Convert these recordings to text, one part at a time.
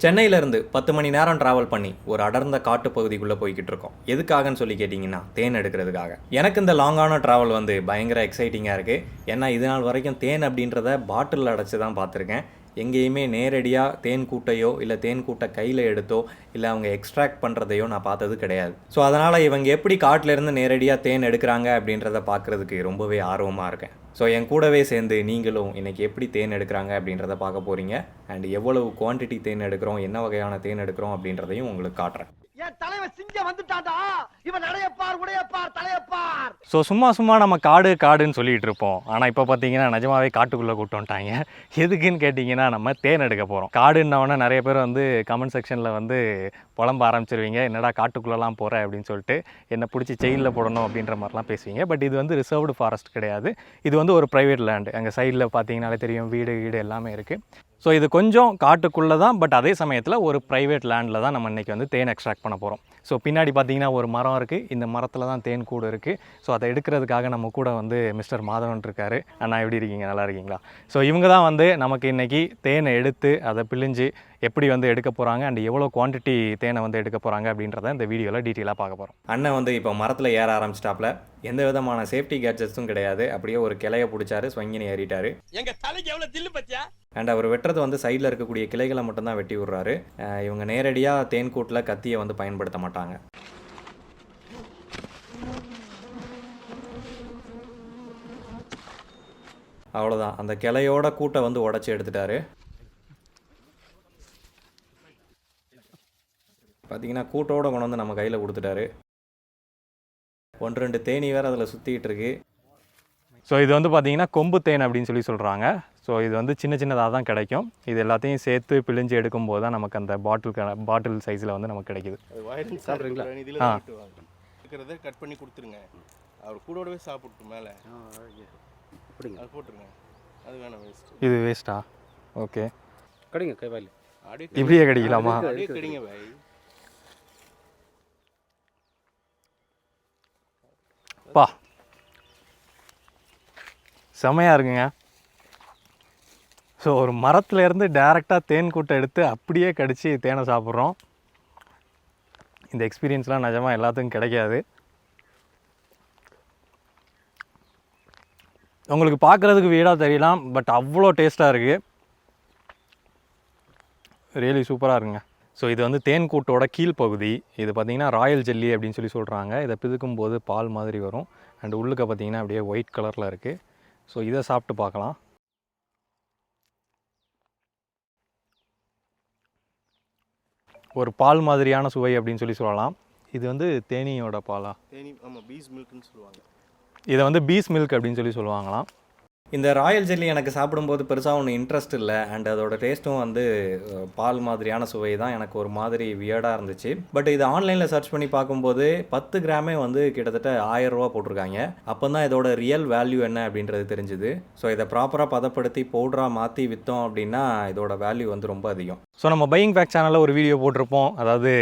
சென்னையிலேருந்து 10 மணி நேரம் ட்ராவல் பண்ணி ஒரு அடர்ந்த காட்டு பகுதிக்குள்ளே போய்கிட்டு இருக்கோம். எதுக்காகன்னு சொல்லி கேட்டிங்கன்னா, தேன் எடுக்கிறதுக்காக. எனக்கு இந்த லாங்கான ட்ராவல் வந்து பயங்கர எக்ஸைட்டிங்காக இருக்குது. ஏன்னா இது நாள் வரைக்கும் தேன் அப்படின்றத பாட்டிலில் அடைச்சி தான் பார்த்துருக்கேன். எங்கேயுமே நேரடியாக தேன் கூட்டையோ இல்லை தேன் கூட்டை கையில் எடுத்தோ இல்லை அவங்க எக்ஸ்ட்ராக்ட் பண்ணுறதையோ நான் பார்த்தது கிடையாது. ஸோ அதனால் இவங்க எப்படி காட்டிலேருந்து நேரடியாக தேன் எடுக்கிறாங்க அப்படின்றத பார்க்குறதுக்கு ரொம்பவே ஆர்வமாக இருக்கேன். ஸோ என் கூடவே சேர்ந்து நீங்களும் இன்றைக்கி எப்படி தேன் எடுக்கிறாங்க அப்படின்றத பார்க்க போகிறீங்க. அண்ட் எவ்வளவு குவான்டிட்டி தேன் எடுக்கிறோம், என்ன வகையான தேன் எடுக்கிறோம் அப்படின்றதையும் உங்களுக்கு காட்டுறேன். என் தலைவன் சிங்க வந்துட்டான்டா. இவன் நடையப்பார் உடையப்பார் தலையப்பார். ஸோ சும்மா நம்ம காடுன்னு சொல்லிகிட்டு இருப்போம். ஆனால் இப்போ பார்த்தீங்கன்னா நிஜமாவே காட்டுக்குள்ளே கூட்டு வந்துட்டாங்க. எதுக்குன்னு கேட்டிங்கன்னா, நம்ம தேன் எடுக்க போகிறோம். காடுன்னவொன்னே நிறைய பேர் வந்து கமெண்ட் செக்ஷனில் வந்து புலம்ப ஆரம்பிச்சிருவீங்க. என்னடா காட்டுக்குள்ளெலாம் போகிற அப்படின்னு சொல்லிட்டு என்னை பிடிச்சி செயினில் போடணும் அப்படின்ற மாதிரிலாம் பேசுவீங்க. பட் இது வந்து ரிசர்வ்டு ஃபாரஸ்ட் கிடையாது. இது வந்து ஒரு ப்ரைவேட் லேண்டு. அங்கே சைடில் பார்த்தீங்கன்னாலே தெரியும், வீடு எல்லாமே இருக்குது. ஸோ இது கொஞ்சம் காட்டுக்குள்ளே தான், பட் அதே சமயத்தில் ஒரு ப்ரைவேட் லேண்டில் தான் நம்ம இன்றைக்கி வந்து தேன் எக்ஸ்ட்ராக்ட் பண்ண போகிறோம். ஸோ பின்னாடி பார்த்தீங்கன்னா ஒரு மரம் இருக்குது. இந்த மரத்தில் தான் தேன் கூடு இருக்குது. ஸோ அதை எடுக்கிறதுக்காக நம்ம கூட வந்து மிஸ்டர் மாதவன் இருக்கார். அண்ணா எப்படி இருக்கீங்க? நல்லா இருக்கீங்களா? ஸோ இவங்க தான் வந்து நமக்கு இன்றைக்கி தேனை எடுத்து அதை பிழிஞ்சு எப்படி வந்து எடுக்க போகிறாங்க அண்ட் எவ்வளோ குவான்டிட்டி தேனை வந்து எடுக்க போகிறாங்க அப்படின்றத இந்த வீடியோவில் டீட்டெயிலாக பார்க்க போகிறோம். அண்ணன் வந்து இப்போ மரத்தில் ஏற ஆரம்பிச்சிட்டாப்ல. எந்த விதமான சேஃப்டி கேட்ஜெட்ஸும் கிடையாது. அப்படியே ஒரு கிளையை பிடிச்சாரு, ஸ்வங்கினி ஏறிட்டாரு. எங்க தலைக்கு எவ்வளவு தில்லு பத்தியா? அண்ட் அவர் வெட்டுறது வந்து சைடில் இருக்கக்கூடிய கிளைகளை மட்டும்தான் வெட்டி விடுறாரு. இவங்க நேரடியாக தேன் கூட்டில் கத்தியை வந்து பயன்படுத்த மாட்டாங்க. அவ்வளோதான், அந்த கிளையோட கூட்டை வந்து உடச்சி எடுத்துட்டாரு. பார்த்தீங்கன்னா கூட்டோட கொண்டு வந்து நம்ம கையில் கொடுத்துட்டாரு. 1-2 தேனி வேறு அதில் சுற்றிக்கிட்டு இருக்கு. ஸோ இது வந்து பார்த்தீங்கன்னா கொம்பு தேன் அப்படின்னு சொல்லி சொல்கிறாங்க. ஸோ இது வந்து சின்னதாக தான் கிடைக்கும். இது எல்லாத்தையும் சேர்த்து பிழிஞ்சு எடுக்கும்போது தான் நமக்கு அந்த பாட்டில் சைஸில் வந்து நமக்கு கிடைக்குது. சாப்பிட்றீங்களா? இருக்கிறத கட் பண்ணி கொடுத்துருங்க. அவர் கூடவே சாப்பிட்டு மேலே அது போட்டுருங்க. அது வேணாம், வேஸ்ட். இது வேஸ்ட்டா? ஓகே, கடிங்க கைவாயில் இப்படியே கிடைக்கலாமா? கடிங்க பாய். பா, செமையாக இருக்குங்க. ஸோ ஒரு மரத்துலேருந்து டேரெக்டாக தேன் கூட்டை எடுத்து அப்படியே கடித்து தேனை சாப்பிட்றோம். இந்த எக்ஸ்பீரியன்ஸ்லாம் நிஜமாக எல்லாத்துக்கும் கிடைக்காது. உங்களுக்கு பார்க்குறதுக்கு வீடாக தெரியலாம், பட் அவ்வளோ டேஸ்ட்டாக இருக்குது. ரியலி சூப்பராக இருக்குங்க. ஸோ இது வந்து தேன் கூட்டோட கீழ்ப்பகுதி. இது பார்த்திங்கன்னா ராயல் ஜெல்லி அப்படின்னு சொல்லி சொல்கிறாங்க. இதை பிதுக்கும் போது பால் மாதிரி வரும். அண்ட் உள்ளுக்க பார்த்திங்கன்னா அப்படியே ஒயிட் கலரில் இருக்குது. ஸோ இதை சாப்பிட்டு பார்க்கலாம். ஒரு பால் மாதிரியான சுவை அப்படின்னு சொல்லலாம். இது வந்து தேனியோட பாலா? தேனி, ஆமாம், பீஸ் மில்க்னு சொல்லுவாங்க. இதை வந்து பீஸ் மில்க் அப்படின்னு சொல்லுவாங்களாம். இந்த ராயல் ஜெல்லி எனக்கு சாப்பிடும்போது பெருசாக ஒன்றும் இன்ட்ரெஸ்ட் இல்லை. அண்ட் அதோட டேஸ்ட்டும் வந்து பால் மாதிரியான சுவை தான். எனக்கு ஒரு மாதிரி வியர்டாக இருந்துச்சு. பட் இது ஆன்லைனில் சர்ச் பண்ணி பார்க்கும்போது 10 கிராமே வந்து கிட்டத்தட்ட 1000 ரூபா போட்டிருக்காங்க. அப்போ தான் இதோட ரியல் வேல்யூ என்ன அப்படின்றது தெரிஞ்சுது. ஸோ இதை ப்ராப்பராக பதப்படுத்தி பவுடராக மாற்றி விற்றோம் அப்படின்னா இதோட வேல்யூ வந்து ரொம்ப அதிகம். ஸோ நம்ம பையிங் ஃபேக்ட் சேனலில் ஒரு வீடியோ போட்டிருப்போம். அதாவது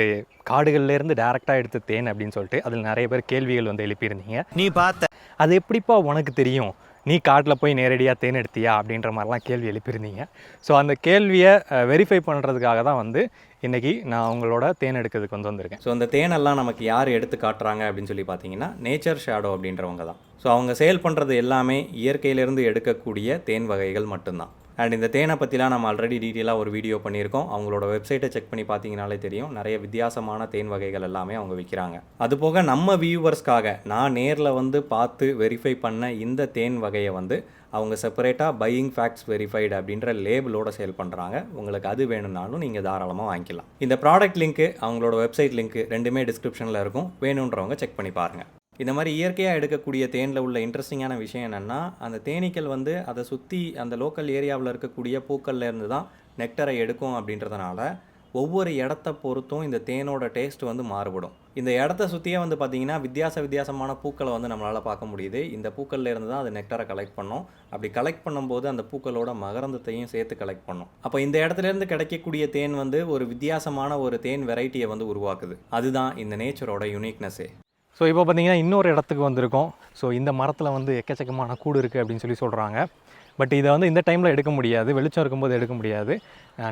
காடுகள்லேருந்து டேரெக்டாக எடுத்து தேன் அப்படின்னு சொல்லிட்டு அதில் நிறைய பேர் கேள்விகள் வந்து எழுப்பியிருந்தீங்க. நீ பார்த்த அது எப்படிப்பா உனக்கு தெரியும், நீ காட்டில் போய் நேரடியாக தேன் எடுத்தியா அப்படின்ற மாதிரிலாம் கேள்வி எழுப்பியிருந்தீங்க. ஸோ அந்த கேள்வியை வெரிஃபை பண்ணுறதுக்காக தான் வந்து இன்றைக்கி நான் அவங்களோட தேன் எடுக்கிறதுக்கு வந்திருக்கேன். ஸோ அந்த தேனெல்லாம் நமக்கு யார் எடுத்து காட்டுறாங்க அப்படின்னு சொல்லி பார்த்தீங்கன்னா, நேச்சர் ஷேடோ அப்படின்றவங்க தான். ஸோ அவங்க சேல் பண்ணுறது எல்லாமே இயற்கையிலேருந்து எடுக்கக்கூடிய தேன் வகைகள் மட்டும்தான். அண்ட் இந்த தேனை பற்றிலாம் நம்ம ஆல்ரெடி டீட்டெயிலாக ஒரு வீடியோ பண்ணியிருக்கோம். அவங்களோட வெப்சைட்டை செக் பண்ணி பார்த்தீங்கனாலே தெரியும். நிறைய வித்தியாசமான தேன் வகைகள் எல்லாமே அவங்க விற்கிறாங்க. அதுபோக நம்ம வியூவர்ஸ்க்காக நான் நேரில் வந்து பார்த்து வெரிஃபை பண்ண இந்த தேன் வகையை வந்து அவங்க செப்பரேட்டாக பையிங் ஃபேக்ட்ஸ் வெரிஃபைடு அப்படின்ற லேபிளோட சேல் பண்ணுறாங்க. உங்களுக்கு அது வேணும்னாலும் நீங்கள் தாராளமாக வாங்கிக்கலாம். இந்த ப்ராடக்ட் லிங்க்கு, அவங்களோட வெப்சைட் லிங்க்கு ரெண்டுமே டிஸ்கிரிப்ஷனில் இருக்கும். வேணுன்றவங்க செக் பண்ணி பாருங்கள். இந்த மாதிரி இயற்கையாக எடுக்கக்கூடிய தேனில் உள்ள இன்ட்ரெஸ்டிங்கான விஷயம் என்னென்னா, அந்த தேனீக்கள் வந்து அதை சுற்றி அந்த லோக்கல் ஏரியாவில் இருக்கக்கூடிய பூக்கள்லேருந்து தான் நெக்டரை எடுக்கும் அப்படின்றதுனால ஒவ்வொரு இடத்த பொறுத்தும் இந்த தேனோட டேஸ்ட் வந்து மாறுபடும். இந்த இடத்த சுற்றியே வந்து பார்த்திங்கன்னா வித்தியாசமான பூக்களை வந்து நம்மளால் பார்க்க முடியுது. இந்த பூக்கள்லேருந்து தான் அது நெக்டரை கலெக்ட் பண்ணோம். அப்படி கலெக்ட் பண்ணும்போது அந்த பூக்களோட மகரந்தத்தையும் சேர்த்து கலெக்ட் பண்ணோம். அப்போ இந்த இடத்துலேருந்து கிடைக்கக்கூடிய தேன் வந்து ஒரு வித்தியாசமான ஒரு தேன் வெரைட்டியை வந்து உருவாக்குது. அதுதான் இந்த நேச்சரோட யூனிக்னஸ்ஸே. ஸோ இப்போ பார்த்தீங்கன்னா இன்னொரு இடத்துக்கு வந்திருக்கோம். ஸோ இந்த மரத்தில் வந்து எக்கச்சக்கமான கூடு இருக்குது அப்படின்னு சொல்கிறாங்க. பட் இதை வந்து இந்த டைமில் எடுக்க முடியாது, வெளிச்சம் இருக்கும்போது எடுக்க முடியாது,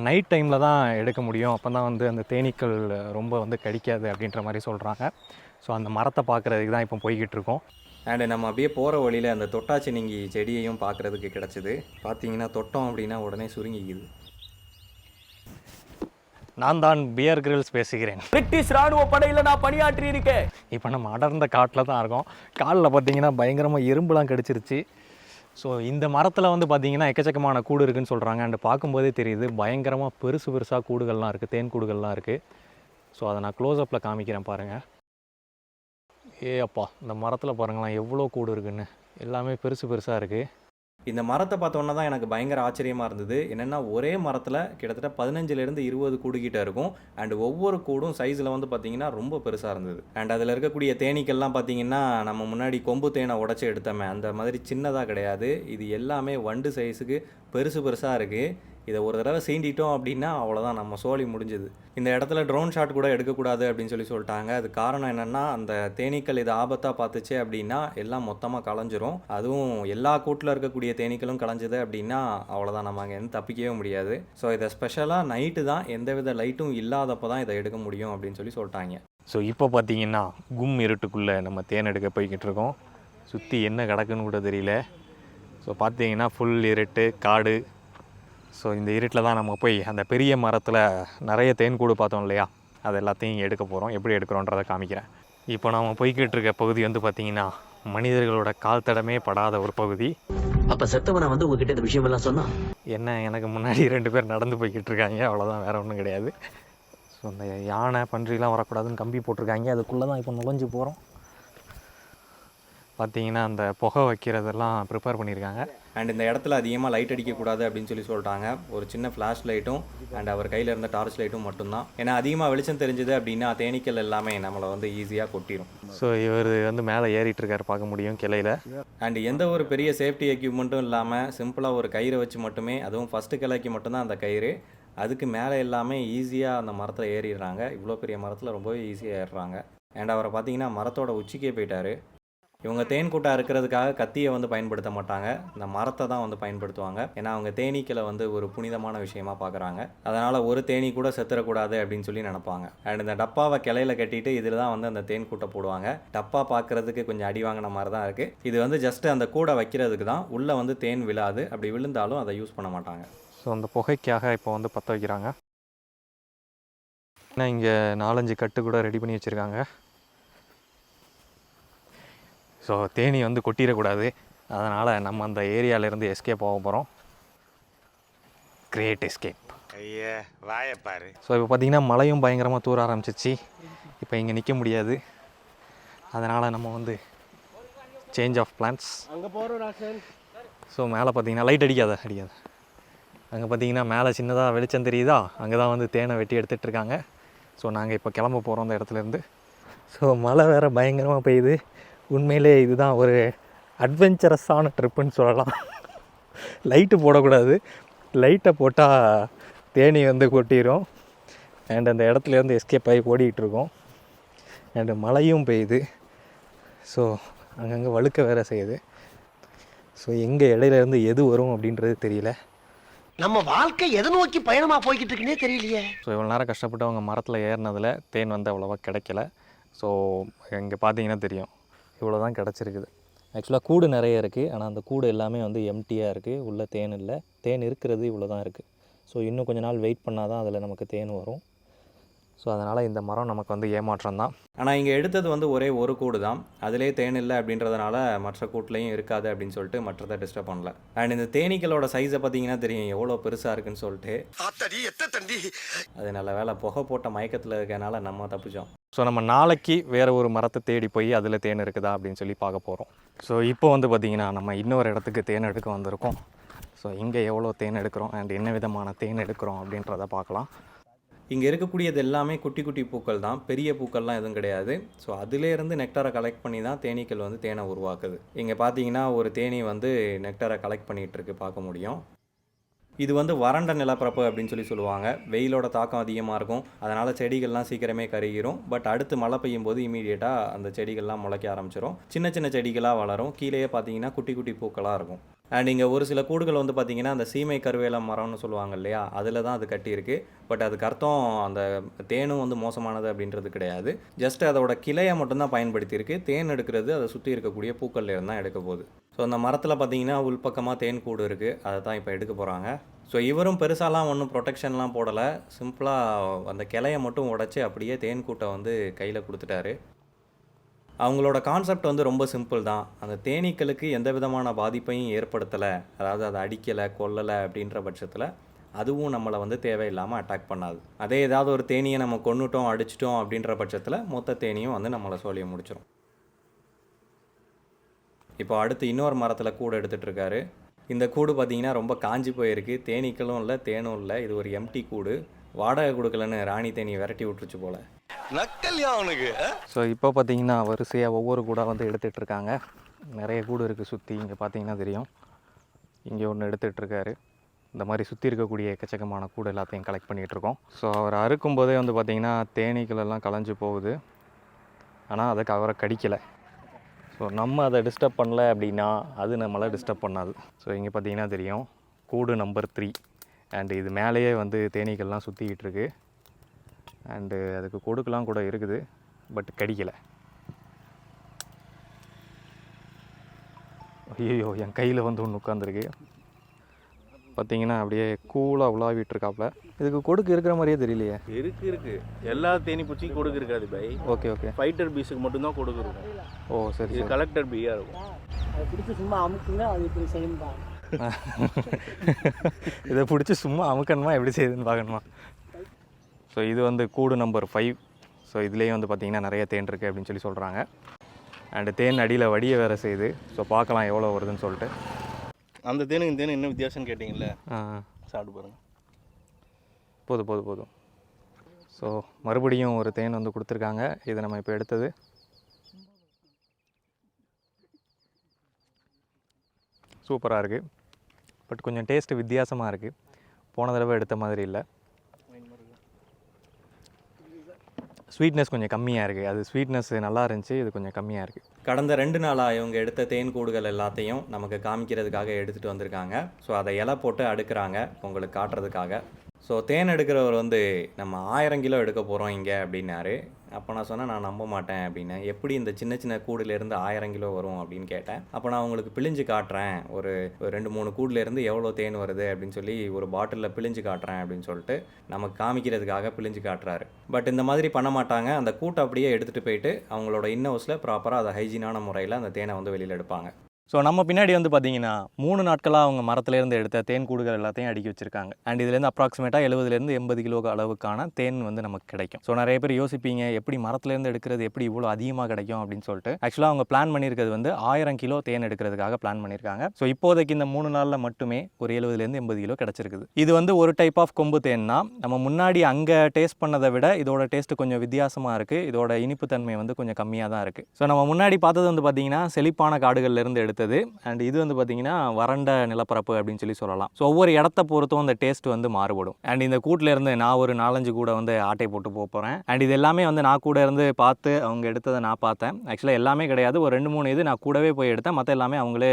நைட் டைமில் தான் எடுக்க முடியும். அப்போ தான் வந்து அந்த தேனீக்கள் ரொம்ப வந்து கடிக்காது அப்படின்ற மாதிரி சொல்கிறாங்க. ஸோ அந்த மரத்தை பார்க்குறதுக்கு தான் இப்போ போய்கிட்டு இருக்கோம். அண்டு நம்ம அப்படியே போகிற வழியில் அந்த தொட்டாச்சினிங்கி செடியையும் பார்க்குறதுக்கு கிடச்சிது. பார்த்தீங்கன்னா தொட்டோம் அப்படின்னா உடனே சுருங்கிக்குது. நான் தான் பியர் கிரில்ஸ் பேசுகிறேன். பிரிட்டிஷ் ராணுவ படையில நான் பணியாற்றி இருக்கேன். இப்போ நம்ம அடர்ந்த காட்டில் தான் இருக்கோம். காலில் பார்த்தீங்கன்னா பயங்கரமாக எறும்புலாம் கடிச்சிருச்சு. ஸோ இந்த மரத்தில் வந்து பார்த்திங்கன்னா எக்கச்சக்கமான கூடு இருக்குதுன்னு சொல்கிறாங்க. அண்டு பார்க்கும்போதே தெரியுது பயங்கரமாக பெருசாக கூடுகள்லாம் இருக்குது, தேன் கூடுகள்லாம் இருக்குது. ஸோ அதை நான் க்ளோஸ்அப்பில் காமிக்கிறேன் பாருங்கள். அப்பா, இந்த மரத்தில் பாருங்களேன் எவ்வளோ கூடு இருக்குன்னு. எல்லாமே பெருசாக இருக்குது. இந்த மரத்தை பார்த்தோன்னா தான் எனக்கு பயங்கர ஆச்சரியமாக இருந்தது. என்னென்னா ஒரே மரத்தில் கிட்டத்தட்ட 15லேருந்து 20 கூடு கிட்ட இருக்கும். அண்ட் ஒவ்வொரு கூடும் சைஸில் வந்து பார்த்திங்கன்னா ரொம்ப பெருசாக இருந்தது. அண்ட் அதில் இருக்கக்கூடிய தேனீக்கள்லாம் பார்த்திங்கன்னா நம்ம முன்னாடி கொம்பு தேனை உடச்சி எடுத்தோமே அந்த மாதிரி சின்னதாக கிடையாது. இது எல்லாமே வண்டு சைஸுக்கு பெருசாக இருக்குது. இதை ஒரு தடவை சீண்டிட்டோம் அப்படின்னா அவ்வளோதான், நம்ம சோலி முடிஞ்சுது. இந்த இடத்துல ட்ரோன் ஷாட் கூட எடுக்கக்கூடாது அப்படின்னு சொல்லிட்டாங்க. அது காரணம் என்னென்னா அந்த தேனீக்கள் இதை ஆபத்தாக பார்த்துச்சு அப்படின்னா எல்லாம் மொத்தமாக களைஞ்சிரும். அதுவும் எல்லா கூட்டில் இருக்கக்கூடிய தேனீக்களும் களைஞ்சது அப்படின்னா அவ்வளோதான், நம்ம அங்கே எந்த தப்பிக்கவே முடியாது. ஸோ இதை ஸ்பெஷலாக நைட்டு தான், எந்தவித லைட்டும் இல்லாதப்போ தான் இதை எடுக்க முடியும் அப்படின்னு சொல்லிட்டாங்க. ஸோ இப்போ பார்த்தீங்கன்னா கும் இருட்டுக்குள்ளே நம்ம தேன் எடுக்க போய்கிட்டு இருக்கோம். சுற்றி என்ன கிடக்குன்னு கூட தெரியல. ஸோ பார்த்தீங்கன்னா ஃபுல் இருட்டு, காடு. ஸோ இந்த இருட்டில் தான் நம்ம போய் அந்த பெரிய மரத்தில் நிறைய தேன் கூடு பார்த்தோம் இல்லையா, அது எல்லாத்தையும் எடுக்க போகிறோம். எப்படி எடுக்கிறோன்றதை காமிக்கிறேன். இப்போ நாம் போய்கிட்டு இருக்க பகுதி வந்து பார்த்திங்கன்னா மனிதர்களோட கால் தடமே படாத ஒரு பகுதி. அப்போ செத்தவனை வந்து உங்ககிட்ட இந்த விஷயமெல்லாம் சொன்னா என்ன, எனக்கு முன்னாடி 2 பேர் நடந்து போய்கிட்டு இருக்காங்க, அவ்வளோதான், வேறு ஒன்றும் கிடையாது. ஸோ அந்த யானை பன்றிலாம் வரக்கூடாதுன்னு கம்பி போட்டிருக்காங்க, அதுக்குள்ளே தான் இப்போ நுழைஞ்சு போகிறோம். பார்த்தீங்கன்னா அந்த புகை வைக்கிறதெல்லாம் ப்ரிப்பேர் பண்ணியிருக்காங்க. அண்ட் இந்த இடத்துல அதிகமாக லைட் அடிக்கக்கூடாது அப்படின்னு சொல்லிட்டாங்க. ஒரு சின்ன ஃப்ளாஷ் லைட்டும் அண்ட் அவர் கையில் இருந்த டார்ச் லைட்டும் மட்டும்தான். ஏன்னா அதிகமாக வெளிச்சம் தெரிஞ்சுது அப்படின்னா தேனீக்கள் எல்லாமே நம்மளை வந்து ஈஸியாக கொட்டிடும். ஸோ இவர் வந்து மேலே ஏறிட்டுருக்கார், பார்க்க முடியும் கிளையில். அண்ட் எந்த ஒரு பெரிய சேஃப்டி எக்யூப்மெண்ட்டும் இல்லாமல் சிம்பிளாக ஒரு கயிறை வச்சு மட்டுமே, அதுவும் ஃபஸ்ட்டு கிளைக்கு மட்டும்தான் அந்த கயிறு, அதுக்கு மேலே எல்லாமே ஈஸியாக அந்த மரத்தில் ஏறிடுறாங்க. இவ்வளோ பெரிய மரத்தில் ரொம்பவே ஈஸியாக ஏறுறாங்க. அண்ட் அவரை பார்த்தீங்கன்னா மரத்தோட உச்சிக்கே போயிட்டார். இவங்க தேன் கூட்டாக இருக்கிறதுக்காக கத்தியை வந்து பயன்படுத்த மாட்டாங்க, இந்த மரத்தை தான் வந்து பயன்படுத்துவாங்க. ஏன்னா அவங்க தேனீக்களை வந்து ஒரு புனிதமான விஷயமா பார்க்குறாங்க. அதனால் ஒரு தேனீ கூட செத்துறக்கூடாது அப்படின்னு சொல்லி நினைப்பாங்க. அண்ட் இந்த டப்பாவை கிளையில கட்டிட்டு இதில் தான் வந்து அந்த தேன் கூட்டை போடுவாங்க. டப்பா பார்க்குறதுக்கு கொஞ்சம் அடி வாங்கின மாதிரி தான் இருக்குது. இது வந்து ஜஸ்ட் அந்த கூடை வைக்கிறதுக்கு தான், உள்ளே வந்து தேன் விழாது. அப்படி விழுந்தாலும் அதை யூஸ் பண்ண மாட்டாங்க. ஸோ அந்த புகைக்காக இப்போ வந்து பற்ற வைக்கிறாங்க. ஏன்னா இங்கே 4-5 கட்டு கூட ரெடி பண்ணி வச்சுருக்காங்க. ஸோ தேனி வந்து கொட்டிடக்கூடாது, அதனால் நம்ம அந்த ஏரியாவிலேருந்து எஸ்கேப் ஆக போகிறோம். Great escape. ஐயா வாயப்பாரு. ஸோ இப்போ பார்த்திங்கன்னா மழையும் பயங்கரமாக தூர ஆரம்பிச்சிச்சு. இப்போ இங்கே நிற்க முடியாது, அதனால் நம்ம வந்து சேஞ்ச் ஆஃப் பிளான்ஸ். அங்கே போகிறோம். ஸோ மேலே பார்த்தீங்கன்னா லைட் அடிக்காத. அங்கே பார்த்தீங்கன்னா மேலே சின்னதாக வெளிச்சம் தெரியுதா, அங்கே தான் வந்து தேனை வெட்டி எடுத்துகிட்டு இருக்காங்க. ஸோ நாங்கள் இப்போ கிளம்ப போகிறோம் அந்த இடத்துலேருந்து. ஸோ மழை வேறு பயங்கரமாக பெய்யுது. உண்மையிலே இதுதான் ஒரு அட்வென்ச்சரஸான ட்ரிப்புன்னு சொல்லலாம். லைட்டு போடக்கூடாது, லைட்டை போட்டால் தேனி வந்து கொட்டிடும். அண்ட் அந்த இடத்துலேருந்து எஸ்கேப் ஆகி ஓடிக்கிட்டுருக்கோம். அண்டு மழையும் பெய்யுது. ஸோ அங்கங்கே வழுக்க வேறு செய்யுது. ஸோ எங்கே இடையிலேருந்து எது வரும் அப்படின்றது தெரியல. நம்ம வாழ்க்கை எதை நோக்கி பயணமா போய்கிட்டு இருக்குன்னே தெரியலையே. ஸோ இவ்வளோ நேரம் கஷ்டப்பட்டு அவங்க மரத்தில் ஏறினதில் தேன் வந்து அவ்வளோவா கிடைக்கல. ஸோ இங்கே பார்த்தீங்கன்னா தெரியும், இவ்வளோ தான் கிடச்சிருக்குது. ஆக்சுவலாக கூடு நிறைய இருக்குது, ஆனால் அந்த கூடு எல்லாமே வந்து எம்டியாக இருக்குது, உள்ளே தேன் இல்லை. தேன் இருக்கிறது இவ்வளோ தான் இருக்குது. ஸோ இன்னும் கொஞ்ச நாள் வெயிட் பண்ணால் தான் அதில் நமக்கு தேன் வரும். ஸோ அதனால் இந்த மரம் நமக்கு வந்து ஏமாற்றம் தான். ஆனால் இங்கே எடுத்தது வந்து ஒரே ஒரு கூடு தான், அதிலே தேன் இல்லை அப்படின்றதுனால மற்ற கூட்லேயும் இருக்காது அப்படின்னு சொல்லிட்டு மற்றதை டிஸ்டர்ப் பண்ணல. அண்ட் இந்த தேனீக்களோட சைஸை பார்த்தீங்கன்னா தெரியும் எவ்வளோ பெருசாக இருக்குன்னு சொல்லிட்டு. அது நல்ல வேலை புகை போட்ட மயக்கத்தில் இருக்கனால நம்ம தப்பிச்சோம். ஸோ நம்ம நாளைக்கு வேறு ஒரு மரத்தை தேடி போய் அதில் தேன் இருக்குதா அப்படின்னு சொல்லி பார்க்க போகிறோம். ஸோ இப்போ வந்து பார்த்திங்கன்னா நம்ம இன்னொரு இடத்துக்கு தேன் எடுக்க வந்திருக்கோம். ஸோ இங்கே எவ்வளோ தேன் எடுக்கிறோம் அண்ட் என்ன விதமான தேன் எடுக்கிறோம் அப்படின்றத பார்க்கலாம். இங்கே இருக்கக்கூடியது எல்லாமே குட்டி குட்டி பூக்கள் தான், பெரிய பூக்கள்லாம் எதுவும் கிடையாது. ஸோ அதிலேருந்து நெக்டரை கலெக்ட் பண்ணி தான் தேனீக்கள் வந்து தேனை உருவாக்குது. இங்கே பார்த்தீங்கன்னா ஒரு தேனி வந்து நெக்டரை கலெக்ட் பண்ணிகிட்ருக்கு, பார்க்க முடியும். இது வந்து வறண்ட நிலப்பரப்பு அப்படின்னு சொல்லுவாங்க. வெயிலோட தாக்கம் அதிகமாக இருக்கும், அதனால் செடிகள்லாம் சீக்கிரமே கருகிரும். பட் அடுத்து மழை பெய்யும் போது இமீடியட்டாக அந்த செடிகள்லாம் முளைக்க ஆரம்பிச்சிடும். சின்ன சின்ன செடிகளாக வளரும். கீழேயே பார்த்தீங்கன்னா குட்டி குட்டி பூக்களாக இருக்கும். அண்ட் இங்கே ஒரு சில கூடுகள் வந்து பார்த்திங்கன்னா அந்த சீமை கருவேல மரம்னு சொல்லுவாங்க இல்லையா, அதில் தான் அது கட்டியிருக்கு. பட் அதுக்கு அர்த்தம் அந்த தேனும் வந்து மோசமானது அப்படின்றது கிடையாது. ஜஸ்ட் அதோட கிளையை மட்டும்தான் பயன்படுத்தியிருக்கு. தேன் எடுக்கிறது அதை சுற்றி இருக்கக்கூடிய பூக்கள்ல இருந்து தான் எடுக்க போகுது. ஸோ அந்த மரத்தில் பார்த்திங்கன்னா உள்பக்கமாக தேன் கூடு இருக்குது, அதை தான் இப்போ எடுக்க போகிறாங்க. ஸோ இவரும் பெருசாலாம் ஒன்றும் ப்ரொடெக்ஷன்லாம் போடலை, சிம்பிளாக அந்த கிளையை மட்டும் உடச்சி அப்படியே தேன் கூட்டை வந்து கையில் கொடுத்துட்டாரு. அவங்களோட கான்செப்ட் வந்து ரொம்ப சிம்பிள் தான். அந்த தேனீக்களுக்கு எந்த விதமான பாதிப்பையும் ஏற்படுத்தலை, அதாவது அதை அடிக்கலை கொல்லலை அப்படின்ற பட்சத்தில் அதுவும் நம்மளை வந்து தேவையில்லாமல் அட்டாக் பண்ணாது. அதே ஏதாவது ஒரு தேனியை நம்ம கொன்னுட்டோம் அடிச்சிட்டோம் அப்படின்ற பட்சத்தில் மொத்த தேனியும் வந்து நம்மளை சோழியை முடிச்சிடும். இப்போ அடுத்து இன்னொரு மரத்தில் கூடு எடுத்துகிட்டு இருக்காரு. இந்த கூடு பார்த்திங்கன்னா ரொம்ப காஞ்சி போயிருக்கு, தேனீக்களும் இல்லை தேனும் இல்லை. இது ஒரு எம்டி கூடு. வாடகை கொடுக்கலன்னு ராணி தேனி விரட்டி விட்டுருச்சு போல். நக்கல்யா அவனுக்கு. ஸோ இப்போ பார்த்தீங்கன்னா வரிசையாக ஒவ்வொரு கூடாக வந்து எடுத்துகிட்டு இருக்காங்க. நிறைய கூடு இருக்குது சுற்றி, இங்கே பார்த்தீங்கன்னா தெரியும். இங்கே ஒன்று எடுத்துகிட்ருக்காரு. இந்த மாதிரி சுற்றி இருக்கக்கூடிய எக்கச்சக்கமான கூடு எல்லாத்தையும் கலெக்ட் பண்ணிகிட்ருக்கோம். ஸோ அவர் அறுக்கும் போதே வந்து பார்த்திங்கன்னா தேனீக்கள் எல்லாம் கலைஞ்சு போகுது, ஆனால் அதுக்கு அவரை கடிக்கலை. ஸோ நம்ம அதை டிஸ்டர்ப் பண்ணல அப்படின்னா அது நம்மளை டிஸ்டர்ப் பண்ணாது. ஸோ இங்கே பார்த்தீங்கன்னா தெரியும் கூடு நம்பர் 3. அண்டு இது மேலேயே வந்து தேனீக்கள்லாம் சுற்றிக்கிட்டு இருக்கு. அண்டு அதுக்கு கொடுக்கலாம் கூட இருக்குது, பட் கடிக்கலை. ஐயோ, என் கையில் வந்து ஒன்று உட்காந்துருக்கு பார்த்தீங்கன்னா, அப்படியே கூலாக உலாவிட்டு இருக்காப்புல. இதுக்கு கொடுக்கு இருக்கிற மாதிரியே தெரியலையே. இருக்கு எல்லா தேனி பூச்சிக்கும் கொடுக்கு இருக்காது பை. ஓகே. ஃபைட்டர் பீஸுக்கு மட்டும்தான் கொடுக்கு இருக்கும். ஓ சரி. இது கலெக்டர் பீயாக இருக்கும். அதை பிடிச்சி சும்மா அமுக்குங்க, அது இப்படி செய்யும்பா. இதை பிடிச்சி சும்மா அமுக்கணுமா, எப்படி செய்யுதுன்னு பார்க்கணுமா? ஸோ இது வந்து கூடு நம்பர் 5. ஸோ இதுலேயும் வந்து பார்த்திங்கன்னா நிறைய தேன் இருக்குது அப்படின்னு சொல்லி சொல்கிறாங்க. அண்டு தேன் அடியில் வடியை வேறு செய்யுது. ஸோ பார்க்கலாம் எவ்வளோ வருதுன்னு சொல்லிட்டு. அந்த தேனுக்கு தேனு என்ன வித்தியாசம்னு கேட்டிங்களே, சாப்பிட்டு பாருங்கள். போதும். ஸோ மறுபடியும் ஒரு தேன் வந்து கொடுத்துருக்காங்க. இதை நம்ம இப்போ எடுத்தது. சூப்பராக இருக்குது, பட் கொஞ்சம் டேஸ்ட்டு வித்தியாசமாக இருக்குது. போன தடவை எடுத்த மாதிரி இல்லை. ஸ்வீட்னஸ் கொஞ்சம் கம்மியாக இருக்குது. அது ஸ்வீட்னஸ் நல்லா இருந்துச்சு, இது கொஞ்சம் கம்மியாக இருக்குது. கடந்த 2 நாளாக இவங்க எடுத்த தேன் கூடுகள் எல்லாத்தையும் நமக்கு காமிக்கிறதுக்காக எடுத்துகிட்டு வந்திருக்காங்க. ஸோ அதை இலை போட்டு அடுக்குறாங்க உங்களுக்கு காட்டுறதுக்காக. ஸோ தேன் எடுக்கிறவர் வந்து நம்ம 1000 கிலோ எடுக்க போகிறோம் இங்கே அப்படின்னாரு. அப்போ நான் சொன்னேன் நான் நம்ப மாட்டேன் அப்படின்னு. எப்படி இந்த சின்ன சின்ன கூடுலேருந்து 1000 கிலோ வரும் அப்படின்னு கேட்டேன். அப்போ நான் உங்களுக்கு பிழிஞ்சு காட்டுறேன், ஒரு 2-3 கூடுலேருந்து எவ்வளோ தேன் வருது அப்படின்னு சொல்லி ஒரு பாட்டிலில் பிழிஞ்சு காட்டுறேன் அப்படின்னு சொல்லிட்டு நமக்கு காமிக்கிறதுக்காக பிழிஞ்சு காட்டுறாரு. பட் இந்த மாதிரி பண்ண மாட்டாங்க. அந்த கூட்டை அப்படியே எடுத்துகிட்டு போயிட்டு அவங்களோட இன்னவுஸில் ப்ராப்பராக அதை ஹைஜீனான முறையில் அந்த தேனை வந்து வெளியில் எடுப்பாங்க. ஸோ நம்ம பின்னாடி வந்து பார்த்தீங்கன்னா 3 நாட்களாக அவங்க மரத்துலேருந்து எடுத்த தேன் கூடுகள் எல்லாத்தையும் அடுக்கி வச்சுருக்காங்க. அண்ட் இதுலேருந்து அப்ராக்சிமேட்டாக 70லேருந்து 80 கிலோ அளவுக்கான தேன் வந்து நமக்கு கிடைக்கும். ஸோ நிறைய பேர் யோசிப்பீங்க, எப்படி மரத்துலேருந்து எடுக்கிறது எப்படி இவ்வளோ அதிகமாக கிடைக்கும் அப்படின்னு சொல்லிட்டு. ஆக்சுவலாக அவங்க பிளான் பண்ணியிருக்கிறது வந்து 1000 கிலோ தேன் எடுக்கிறதுக்காக பிளான் பண்ணியிருக்காங்க. ஸோ இப்போதைக்கு இந்த 3 நாளில் மட்டுமே ஒரு 70லேருந்து 80 கிலோ கிடச்சிருக்குது. இது வந்து ஒரு டைப் ஆஃப் கொம்பு தேன்னா, நம்ம முன்னாடி அங்கே டேஸ்ட் பண்ணதை விட இதோட டேஸ்ட்டு கொஞ்சம் வித்தியாசமாக இருக்குது. இதோட இனிப்பு தன்மை வந்து கொஞ்சம் கம்மியாக தான் இருக்குது. ஸோ நம்ம முன்னாடி பார்த்தது வந்து பார்த்தீங்கன்னா செழிப்பான காடுகள்லேருந்து எடுத்தது. அண்ட் இது வந்து பார்த்தீங்கன்னா வறண்ட நிலப்பரப்பு அப்படின்னு சொல்லலாம். ஸோ ஒவ்வொரு இடத்த பொறுத்தும் அந்த டேஸ்ட் வந்து மாறுபடும். அண்ட் இந்த கூட்டில் இருந்து நான் ஒரு 4-5 கூட வந்து ஆட்டை போட்டு போகிறேன். அண்ட் இது எல்லாமே வந்து நான் கூட இருந்து பார்த்து அவங்க எடுத்ததை நான் பார்த்தேன். ஆக்சுவலாக எல்லாமே கிடையாது, ஒரு 2-3 இது நான் கூடவே போய் எடுத்தேன். மற்ற எல்லாமே அவங்களே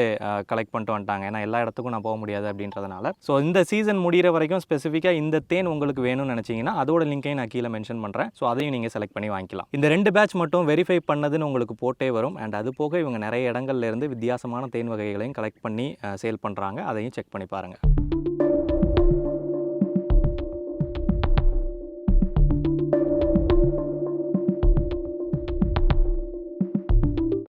கலெக்ட் பண்ணிட்டு வந்துட்டாங்க. ஏன்னா எல்லா இடத்துக்கும் நான் போக முடியாது அப்படின்றதுனால. ஸோ இந்த சீசன் முடிகிற வரைக்கும் ஸ்பெசிஃபிக்காக இந்த தேன் உங்களுக்கு வேணும்னு நினச்சிங்கன்னா அதோட லிங்கையும் நான் கீழே மென்ஷன் பண்ணுறேன். ஸோ அதையும் நீங்கள் செலக்ட் பண்ணி வாங்கிக்கலாம். இந்த 2 பேட்ச் மட்டும் வெரிஃபை பண்ணதுன்னு உங்களுக்கு போட்டே வரும். அண்ட் அது போக இவங்க நிறைய இடங்கள்ல இருந்து வித்தியாசமான தேன் வகைகளையும் கலெக்ட் பண்ணி சேல் பண்ணுறாங்க. அதையும் செக் பண்ணி பாருங்கள்.